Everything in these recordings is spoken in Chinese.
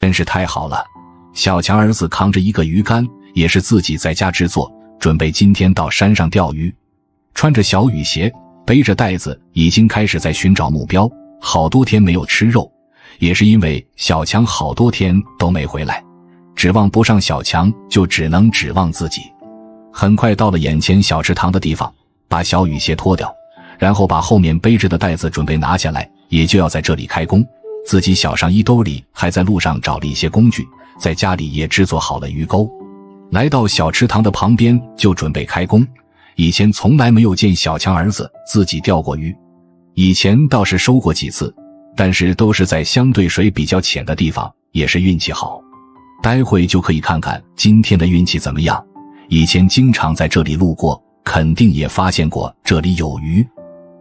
真是太好了。小强儿子扛着一个鱼竿，也是自己在家制作，准备今天到山上钓鱼。穿着小雨鞋，背着袋子，已经开始在寻找目标。好多天没有吃肉，也是因为小强好多天都没回来，指望不上小强，就只能指望自己。很快到了眼前小池塘的地方，把小雨鞋脱掉，然后把后面背着的袋子准备拿下来，也就要在这里开工。自己小上衣兜里还在路上找了一些工具，在家里也制作好了鱼钩。来到小池塘的旁边就准备开工。以前从来没有见小强儿子自己钓过鱼，以前倒是收过几次，但是都是在相对水比较浅的地方，也是运气好。待会就可以看看今天的运气怎么样。以前经常在这里路过，肯定也发现过这里有鱼。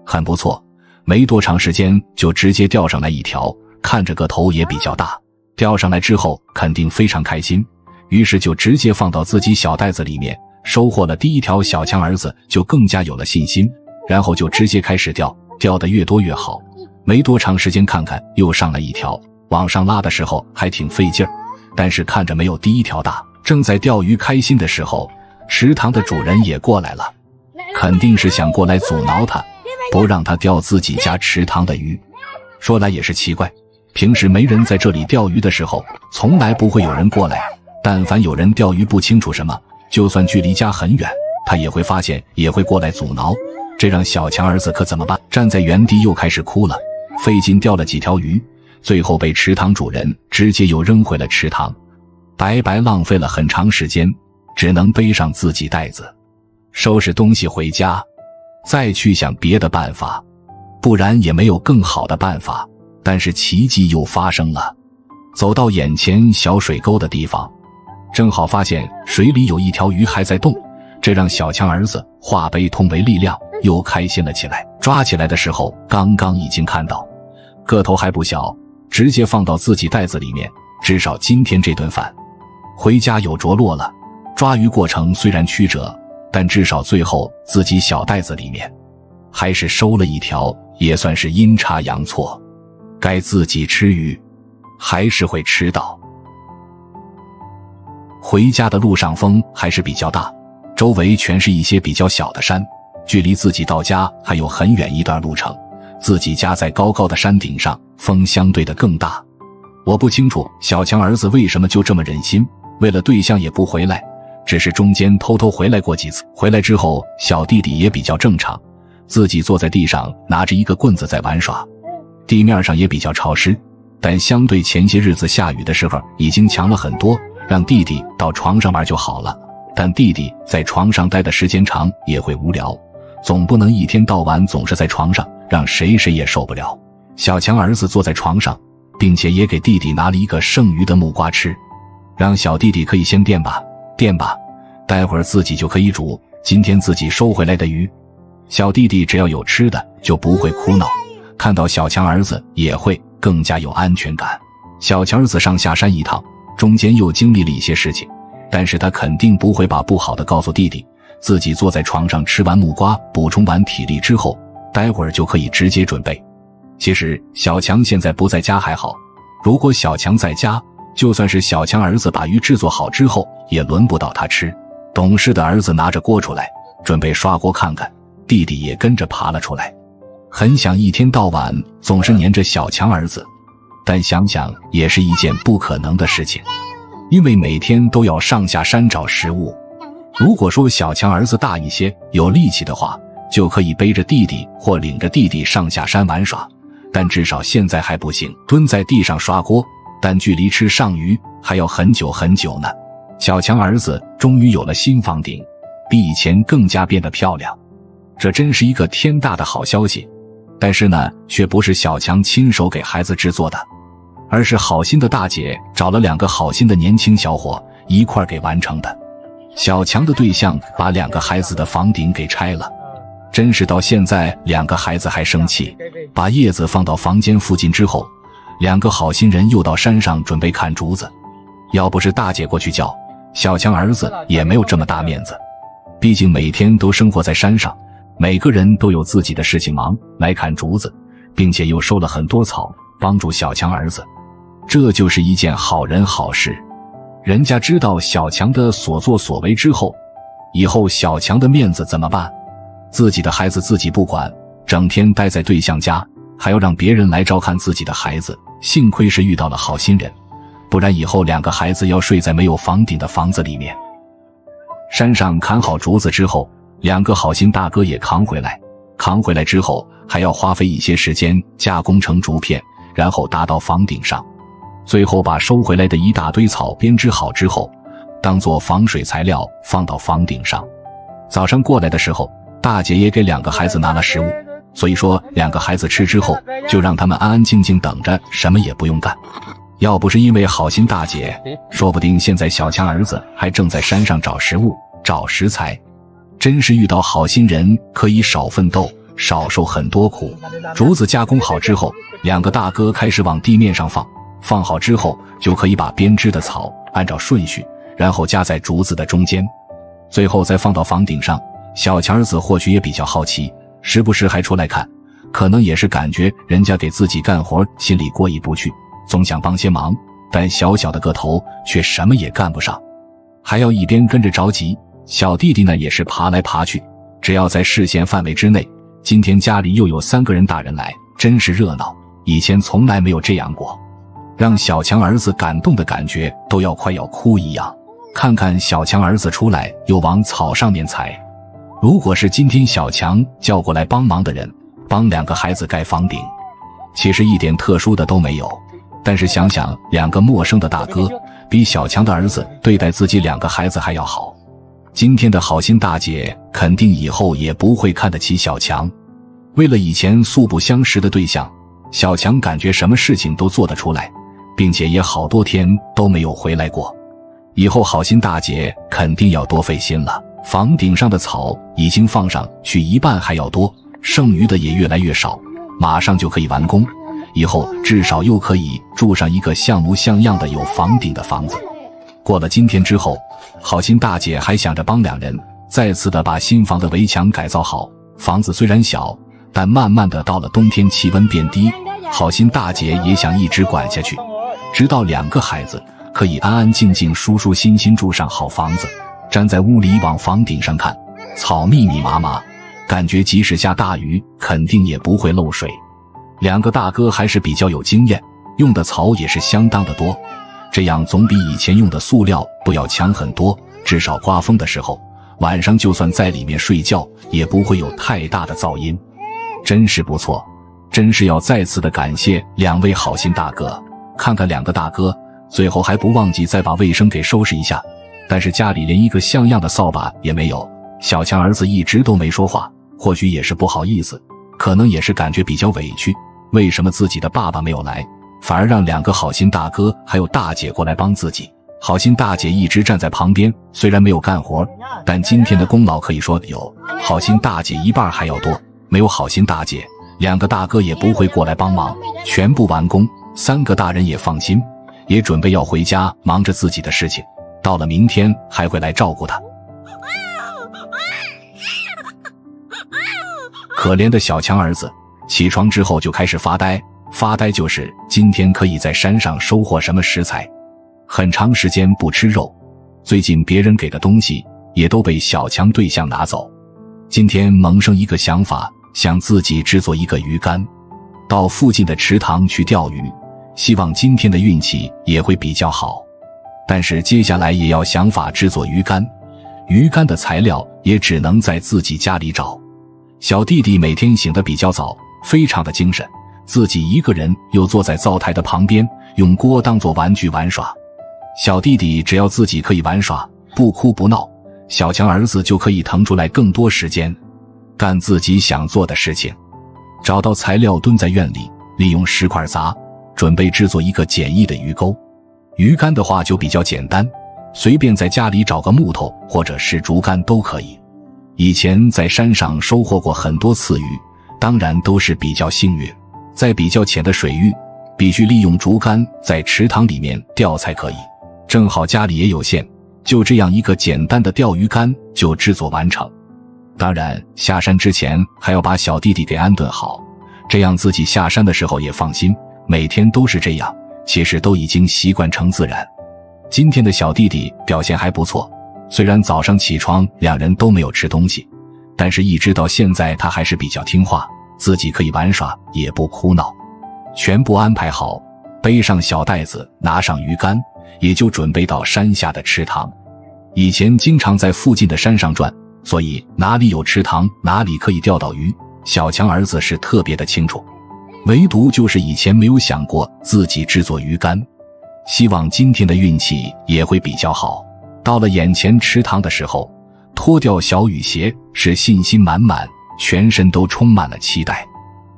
很不错，没多长时间就直接钓上来一条，看着个头也比较大。钓上来之后肯定非常开心，于是就直接放到自己小袋子里面。收获了第一条，小强儿子就更加有了信心，然后就直接开始钓，钓得越多越好。没多长时间看看又上来一条，往上拉的时候还挺费劲儿，但是看着没有第一条大。正在钓鱼开心的时候，池塘的主人也过来了，肯定是想过来阻挠他，不让他钓自己家池塘的鱼。说来也是奇怪，平时没人在这里钓鱼的时候，从来不会有人过来，但凡有人钓鱼不清楚什么，就算距离家很远，他也会发现，也会过来阻挠。这让小强儿子可怎么办？站在原地又开始哭了，费劲钓了几条鱼，最后被池塘主人直接又扔回了池塘，白白浪费了很长时间，只能背上自己袋子，收拾东西回家，再去想别的办法，不然也没有更好的办法。但是奇迹又发生了，走到眼前小水沟的地方，正好发现水里有一条鱼还在动，这让小强儿子化悲痛为力量，又开心了起来。抓起来的时候刚刚已经看到，个头还不小，直接放到自己袋子里面，至少今天这顿饭回家有着落了。抓鱼过程虽然曲折，但至少最后自己小袋子里面还是收了一条，也算是阴差阳错。该自己吃鱼还是会吃到。回家的路上风还是比较大，周围全是一些比较小的山，距离自己到家还有很远一段路程。自己家在高高的山顶上，风相对的更大。我不清楚小强儿子为什么就这么忍心，为了对象也不回来，只是中间偷偷回来过几次。回来之后小弟弟也比较正常，自己坐在地上拿着一个棍子在玩耍，地面上也比较潮湿，但相对前些日子下雨的时候已经强了很多，让弟弟到床上玩就好了。但弟弟在床上待的时间长也会无聊，总不能一天到晚总是在床上，让谁也受不了。小强儿子坐在床上，并且也给弟弟拿了一个剩余的木瓜吃，让小弟弟可以先垫吧，待会儿自己就可以煮今天自己收回来的鱼。小弟弟只要有吃的就不会哭闹，看到小强儿子也会更加有安全感。小强儿子上下山一趟，中间又经历了一些事情，但是他肯定不会把不好的告诉弟弟。自己坐在床上吃完木瓜，补充完体力之后，待会儿就可以直接准备。其实小强现在不在家还好，如果小强在家，就算是小强儿子把鱼制作好之后，也轮不到他吃。懂事的儿子拿着锅出来，准备刷锅看看，弟弟也跟着爬了出来。很想一天到晚总是黏着小强儿子，但想想也是一件不可能的事情，因为每天都要上下山找食物。如果说小强儿子大一些，有力气的话，就可以背着弟弟或领着弟弟上下山玩耍，但至少现在还不行，蹲在地上刷锅，但距离吃上鱼还要很久很久呢。小强儿子终于有了新房顶，比以前更加变得漂亮，这真是一个天大的好消息。但是呢，却不是小强亲手给孩子制作的，而是好心的大姐找了2个好心的年轻小伙一块给完成的。小强的对象把2个孩子的房顶给拆了，真是到现在2个孩子还生气。把叶子放到房间附近之后，2个好心人又到山上准备砍竹子。要不是大姐过去叫，小强儿子也没有这么大面子，毕竟每天都生活在山上，每个人都有自己的事情忙，来砍竹子，并且又收了很多草帮助小强儿子。这就是一件好人好事。人家知道小强的所作所为之后，以后小强的面子怎么办？自己的孩子自己不管，整天待在对象家，还要让别人来照看自己的孩子，幸亏是遇到了好心人，不然以后2个孩子要睡在没有房顶的房子里面。山上砍好竹子之后，2个好心大哥也扛回来之后，还要花费一些时间加工成竹片，然后搭到房顶上，最后把收回来的一大堆草编织好之后，当做防水材料放到房顶上。早上过来的时候，大姐也给2个孩子拿了食物，所以说2个孩子吃之后，就让他们安安静静等着，什么也不用干。要不是因为好心大姐，说不定现在小强儿子还正在山上找食物找食材。真是遇到好心人，可以少奋斗少受很多苦。竹子加工好之后，2个大哥开始往地面上放好之后，就可以把编织的草按照顺序，然后夹在竹子的中间，最后再放到房顶上。小强儿子或许也比较好奇，时不时还出来看，可能也是感觉人家给自己干活心里过意不去，总想帮些忙，但小小的个头却什么也干不上，还要一边跟着着急。小弟弟呢也是爬来爬去，只要在视线范围之内。今天家里又有3个人大人来，真是热闹，以前从来没有这样过，让小强儿子感动的感觉都要快要哭一样。看看小强儿子出来又往草上面踩，如果是今天小强叫过来帮忙的人，帮2个孩子盖房顶，其实一点特殊的都没有，但是想想2个陌生的大哥，比小强的儿子对待自己2个孩子还要好。今天的好心大姐肯定以后也不会看得起小强。为了以前素不相识的对象，小强感觉什么事情都做得出来，并且也好多天都没有回来过。以后好心大姐肯定要多费心了。房顶上的草已经放上去一半还要多，剩余的也越来越少，马上就可以完工，以后至少又可以住上一个像模像样的有房顶的房子。过了今天之后，好心大姐还想着帮2人再次的把新房的围墙改造好。房子虽然小，但慢慢的到了冬天气温变低，好心大姐也想一直管下去，直到2个孩子可以安安静静舒舒心心住上好房子。站在屋里往房顶上看，草密密麻麻，感觉即使下大雨肯定也不会漏水。2个大哥还是比较有经验，用的草也是相当的多，这样总比以前用的塑料布要强很多，至少刮风的时候，晚上就算在里面睡觉也不会有太大的噪音。真是不错，真是要再次的感谢2位好心大哥。看看2个大哥，最后还不忘记再把卫生给收拾一下，但是家里连一个像样的扫把也没有。小强儿子一直都没说话，或许也是不好意思，可能也是感觉比较委屈，为什么自己的爸爸没有来，反而让2个好心大哥还有大姐过来帮自己。好心大姐一直站在旁边，虽然没有干活，但今天的功劳可以说有好心大姐一半还要多。没有好心大姐，2个大哥也不会过来帮忙，全部完工。3个大人也放心，也准备要回家忙着自己的事情，到了明天还会来照顾他。可怜的小强儿子起床之后就开始发呆，发呆就是今天可以在山上收获什么食材。很长时间不吃肉，最近别人给的东西也都被小强对象拿走。今天萌生一个想法，想自己制作一个鱼竿，到附近的池塘去钓鱼，希望今天的运气也会比较好。但是接下来也要想法制作鱼竿，鱼竿的材料也只能在自己家里找。小弟弟每天醒得比较早，非常的精神，自己一个人又坐在灶台的旁边，用锅当作玩具玩耍。小弟弟只要自己可以玩耍，不哭不闹，小强儿子就可以腾出来更多时间干自己想做的事情。找到材料，蹲在院里，利用石块砸，准备制作一个简易的鱼钩。鱼竿的话就比较简单，随便在家里找个木头或者是竹竿都可以。以前在山上收获过很多次鱼，当然都是比较幸运。在比较浅的水域，必须利用竹竿在池塘里面钓才可以。正好家里也有线，就这样一个简单的钓鱼竿就制作完成。当然下山之前还要把小弟弟给安顿好，这样自己下山的时候也放心。每天都是这样，其实都已经习惯成自然。今天的小弟弟表现还不错，虽然早上起床两人都没有吃东西，但是一直到现在他还是比较听话，自己可以玩耍，也不哭闹。全部安排好，背上小袋子，拿上鱼竿，也就准备到山下的池塘。以前经常在附近的山上转，所以哪里有池塘，哪里可以钓到鱼，小强儿子是特别的清楚。唯独就是以前没有想过自己制作鱼竿，希望今天的运气也会比较好。到了眼前池塘的时候，脱掉小雨鞋是信心满满，全身都充满了期待。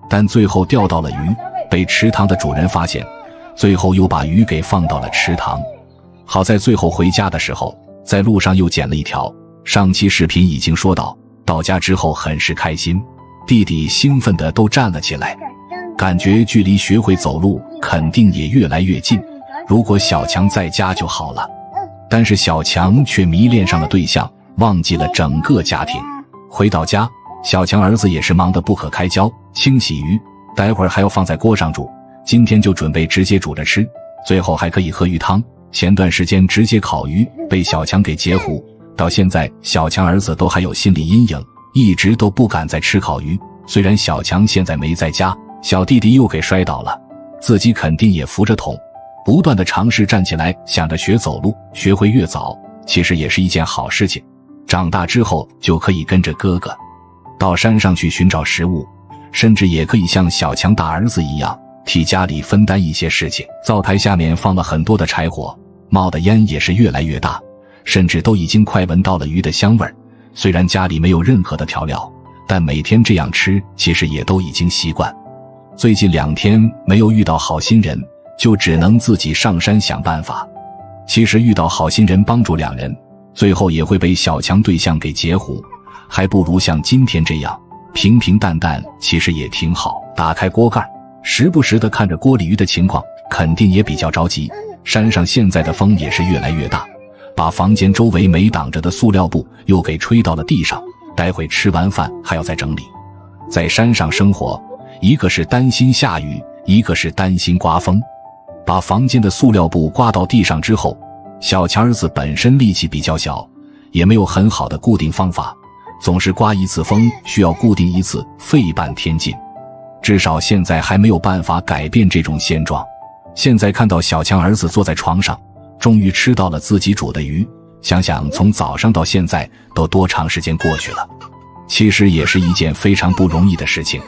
但最后钓到了鱼，被池塘的主人发现，最后又把鱼给放到了池塘。好在最后回家的时候，在路上又捡了一条。上期视频已经说到家之后很是开心，弟弟兴奋的都站了起来，感觉距离学会走路肯定也越来越近。如果小强在家就好了。但是小强却迷恋上了对象，忘记了整个家庭。回到家，小强儿子也是忙得不可开交，清洗鱼，待会儿还要放在锅上煮，今天就准备直接煮着吃，最后还可以喝鱼汤。前段时间直接烤鱼被小强给截胡，到现在小强儿子都还有心理阴影，一直都不敢再吃烤鱼。虽然小强现在没在家，小弟弟又给摔倒了，自己肯定也扶着桶，不断的尝试站起来，想着学走路，学会越早其实也是一件好事情，长大之后就可以跟着哥哥到山上去寻找食物，甚至也可以像小强大儿子一样替家里分担一些事情。灶台下面放了很多的柴火，冒的烟也是越来越大，甚至都已经快闻到了鱼的香味儿。虽然家里没有任何的调料，但每天这样吃其实也都已经习惯。最近2天没有遇到好心人，就只能自己上山想办法。其实遇到好心人帮助2人，最后也会被小强对象给截胡，还不如像今天这样平平淡淡，其实也挺好。打开锅盖，时不时地看着锅里鱼的情况，肯定也比较着急。山上现在的风也是越来越大，把房间周围没挡着的塑料布又给吹到了地上，待会吃完饭还要再整理。在山上生活，一个是担心下雨，一个是担心刮风。把房间的塑料布刮到地上之后，小强儿子本身力气比较小，也没有很好的固定方法，总是刮一次风需要固定一次，费半天劲。至少现在还没有办法改变这种现状。现在看到小强儿子坐在床上，终于吃到了自己煮的鱼，想想从早上到现在都多长时间过去了，其实也是一件非常不容易的事情。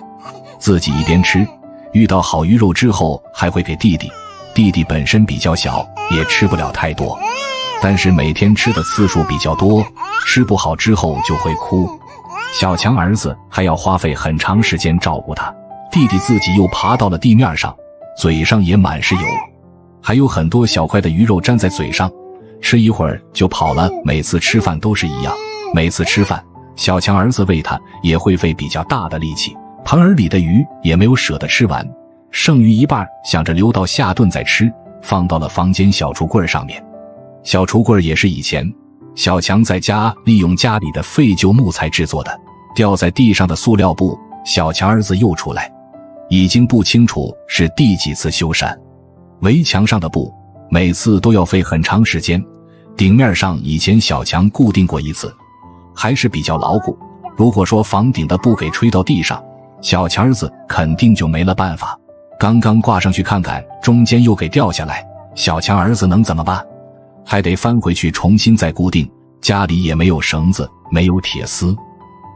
自己一边吃，遇到好鱼肉之后还会给弟弟，弟弟本身比较小，也吃不了太多，但是每天吃的次数比较多，吃不好之后就会哭。小强儿子还要花费很长时间照顾他，弟弟自己又爬到了地面上，嘴上也满是油，还有很多小块的鱼肉粘在嘴上，吃一会儿就跑了。每次吃饭都是一样，每次吃饭小强儿子喂他也会费比较大的力气，盆儿里的鱼也没有舍得吃完，剩余一半想着留到下顿再吃，放到了房间小橱柜上面。小橱柜也是以前小强在家利用家里的废旧木材制作的，掉在地上的塑料布，小强儿子又出来，已经不清楚是第几次修缮。围墙上的布每次都要费很长时间，顶面上以前小强固定过一次，还是比较牢固。如果说房顶的布给吹到地上，小强儿子肯定就没了办法。刚刚挂上去看看，中间又给掉下来，小强儿子能怎么办？还得翻回去重新再固定，家里也没有绳子，没有铁丝，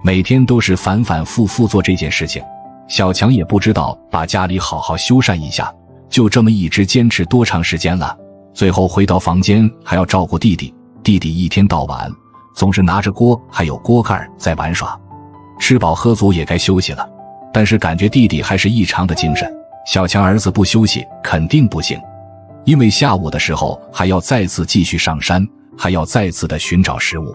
每天都是反反复复做这件事情。小强也不知道把家里好好修缮一下，就这么一直坚持多长时间了。最后回到房间还要照顾弟弟，弟弟一天到晚总是拿着锅还有锅盖在玩耍，吃饱喝足也该休息了，但是感觉弟弟还是异常的精神。小强儿子不休息肯定不行，因为下午的时候还要再次继续上山，还要再次的寻找食物。